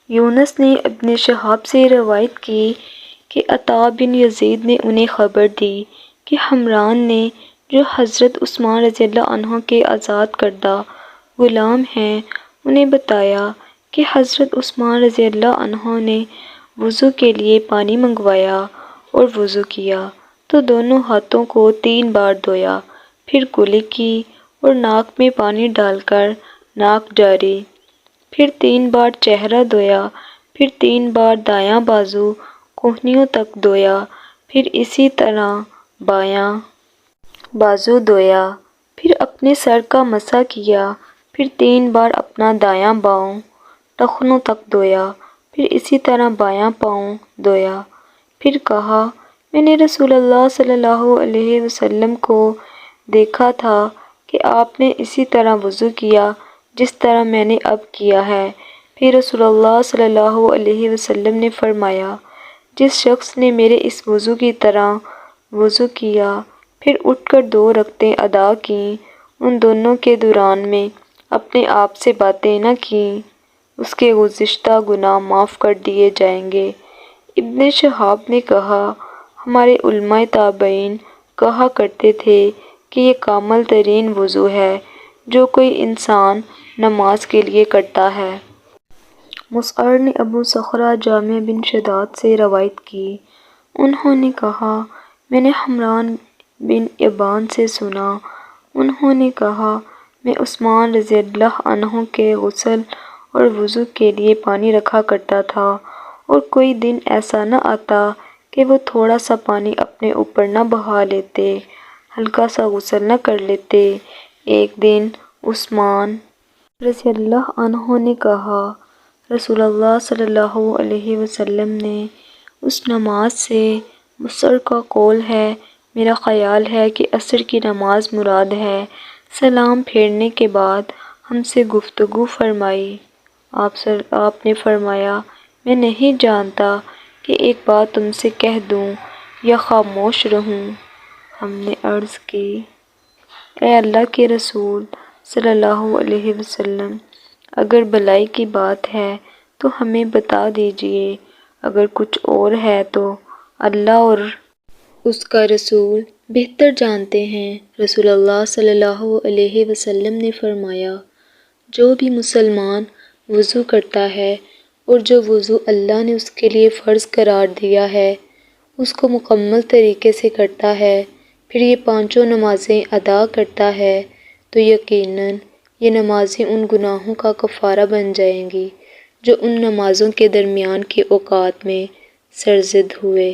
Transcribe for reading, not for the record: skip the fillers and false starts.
یونس نے ابن شہاب سے روایت کی کہ عطا بن یزید نے انہیں خبر دی کہ حمران نے جو حضرت عثمان رضی اللہ عنہ کے آزاد کردہ غلام ہیں انہیں بتایا کہ حضرت عثمان رضی اللہ عنہ نے وضو کے لیے پانی منگوایا اور وضو کیا تو دونوں ہاتھوں کو 3 بار دھویا، پھر کلی کی اور ناک میں پانی ڈال کر ناک جاری، پھر 3 بار چہرہ دھویا، پھر 3 بار دایاں بازو کہنیوں تک دھویا، پھر اسی طرح بایاں بازو دھویا، پھر اپنے سر کا مسح کیا، پھر 3 بار اپنا دایاں پاؤں ٹخنوں تک دھویا، پھر اسی طرح بایاں پاؤں دھویا۔ پھر کہا، میں نے رسول اللہ صلی اللہ علیہ وسلم کو دیکھا تھا کہ آپ نے اسی طرح وضو کیا جس طرح میں نے اب کیا ہے۔ پھر رسول اللہ صلی اللہ علیہ وسلم نے فرمایا، جس شخص نے میرے اس وضو کی طرح وضو کیا پھر اٹھ کر 2 رکعتیں ادا کیں، ان دونوں کے دوران میں اپنے آپ سے باتیں نہ کیں، اس کے گزشتہ گناہ معاف کر دیے جائیں گے۔ ابن شہاب نے کہا، ہمارے علماء تابعین کہا کرتے تھے کہ یہ کامل ترین وضو ہے جو کوئی انسان نماز کے لیے کرتا ہے۔ مسعر نے ابو صخرہ جامع بن شداد سے روایت کی، انہوں نے کہا، میں نے حمران بن ابان سے سنا، انہوں نے کہا، میں عثمان رضی اللہ عنہ کے غسل اور وضو کے لیے پانی رکھا کرتا تھا اور کوئی دن ایسا نہ آتا کہ وہ تھوڑا سا پانی اپنے اوپر نہ بہا لیتے، ہلکا سا غسل نہ کر لیتے۔ ایک دن عثمان رضی اللہ عنہ نے کہا، رسول اللہ صلی اللہ علیہ وسلم نے اس نماز سے مسعر کا قول ہے، میرا خیال ہے کہ عصر کی نماز مراد ہے، سلام پھیرنے کے بعد ہم سے گفتگو فرمائی۔ آپ نے فرمایا، میں نہیں جانتا کہ ایک بات تم سے کہہ دوں یا خاموش رہوں۔ ہم نے عرض کی، اے اللہ کے رسول صلی اللہ علیہ وسلم، اگر بلائی کی بات ہے تو ہمیں بتا دیجیے، اگر کچھ اور ہے تو اللہ اور اس کا رسول بہتر جانتے ہیں۔ رسول اللہ صلی اللہ علیہ وسلم نے فرمایا، جو بھی مسلمان وضو کرتا ہے اور جو وضو اللہ نے اس کے لیے فرض قرار دیا ہے اس کو مکمل طریقے سے کرتا ہے، پھر یہ 5 نمازیں ادا کرتا ہے تو یقیناً یہ نمازیں ان گناہوں کا کفارہ بن جائیں گی جو ان نمازوں کے درمیان کے اوقات میں سرزد ہوئے۔